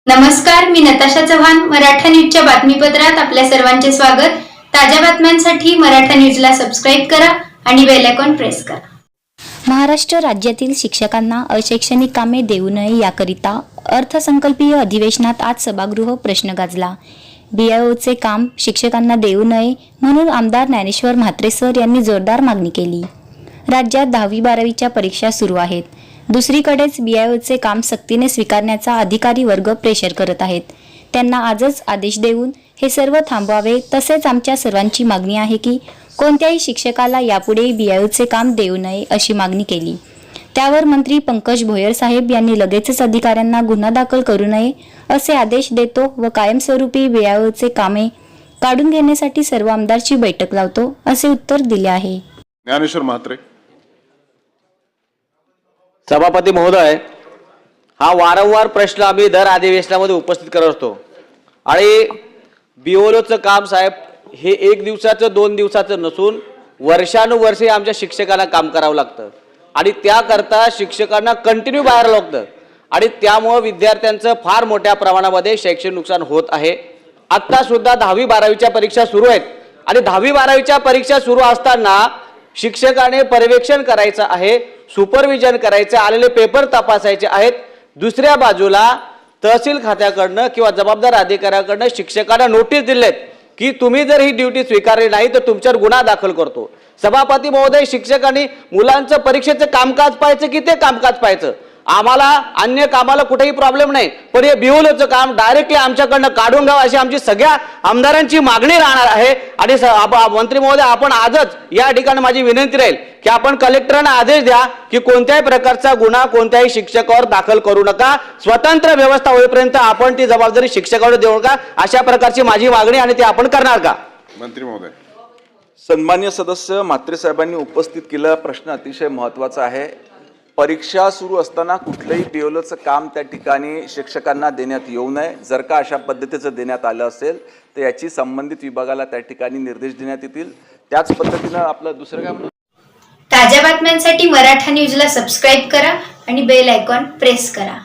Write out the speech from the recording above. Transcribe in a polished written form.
नमस्कार, मी नताशा चव्हाण. मराठा न्यूजच्या बातमीपत्रात आपल्या सर्वांचे स्वागत. ताज्या बातम्यांसाठी मराठा न्यूजला सबस्क्राईब करा आणि बेल आयकॉन प्रेस करा. महाराष्ट्र राज्यातील शिक्षकांना अशैक्षणिक कामे देऊ नये याकरिता अर्थसंकल्पीय अधिवेशनात आज सभागृह प्रश्न गाजला. बीआयओचे काम शिक्षकांना देऊ नये म्हणून आमदार ज्ञानेश्वर म्हात्रे सर यांनी जोरदार मागणी केली. राज्यात 10वी-12वीच्या परीक्षा सुरू आहेत. दुसरीकडेच बीआयओचे काम सक्तीने स्वीकारण्याचा अधिकारी वर्ग प्रेशर करत आहेत. त्यांना आजच आदेश देऊन हे सर्व थांबवावे. तसेच आमच्या सर्वांची मागणी आहे की कोणत्याही शिक्षकाला यापुढे बीआयओचे काम देऊ नये अशी मागणी केली. त्यावर मंत्री पंकज भोयर साहेब यांनी लगेचच अधिकाऱ्यांना गुन्हा दाखल करू नये असे आदेश देतो व कायमस्वरूपी बीआयओचे कामे काढून घेण्यासाठी सर्व आमदारची बैठक लावतो असे उत्तर दिले आहे. ज्ञानेश्वर म्हात्रे. सभापती महोदय, हा वारंवार प्रश्न आम्ही दर अधिवेशनामध्ये उपस्थित करत असतो आणि बीओलोचं काम साहेब हे 1 दिवसाचं 2 दिवसाचं नसून वर्षानुवर्षे आमच्या शिक्षकांना काम करावं लागतं आणि त्याकरता शिक्षकांना कंटिन्यू बाहेर लागतं आणि त्यामुळे विद्यार्थ्यांचं फार मोठ्या प्रमाणामध्ये शैक्षणिक नुकसान होत आहे. आत्ता सुद्धा 10वी-12वीच्या परीक्षा सुरू आहेत आणि 10वी-12वीच्या परीक्षा सुरू असताना शिक्षकाने पर्यवेक्षण करायचं आहे, सुपरविजन करायचं, आलेले पेपर तपासायचे आहेत. दुसऱ्या बाजूला तहसील खात्याकडनं किंवा जबाबदार अधिकाऱ्याकडनं शिक्षकांना नोटीस दिलेत की तुम्ही जर ही ड्युटी स्वीकारली नाही तर तुमच्यावर गुन्हा दाखल करतो. सभापती महोदय, शिक्षकांनी मुलांचं परीक्षेचं कामकाज पाहायचं की ते कामकाज पाहायचं. आम्हाला अन्य कामाला कुठेही प्रॉब्लेम नाही, पण हे बीओलोचं काम डायरेक्टली आमच्याकडनं काढून घ्यावं अशी आमची सगळ्या आमदारांची मागणी राहणार आहे. आणि मंत्री महोदय, आपण आजच या ठिकाणी माझी विनंती राहील की आपण कलेक्टरांना आदेश द्या की कोणत्याही प्रकारचा गुन्हा कोणत्याही शिक्षकावर दाखल करू नका. स्वतंत्र व्यवस्था होईपर्यंत आपण ती जबाबदारी शिक्षकावर देऊ नका, अशा प्रकारची माझी मागणी आणि ते आपण करणार का? मंत्री महोदय. सन्मान्य सदस्य म्हात्रे साहेबांनी उपस्थित केलेला प्रश्न अतिशय महत्त्वाचा आहे. परीक्षा सुरू असताना कुठलंही बीओलोचं काम त्या ठिकाणी शिक्षकांना देण्यात येऊ नये. जर का अशा पद्धतीचं देण्यात आलं असेल तर याची संबंधित विभागाला त्या ठिकाणी निर्देश देण्यात येतील. त्याच पद्धतीनं आपलं दुसरं काम. ताज्या बातम्यांसाठी मराठा न्यूजला सबस्क्राईब करा आणि बेल आयकॉन प्रेस करा.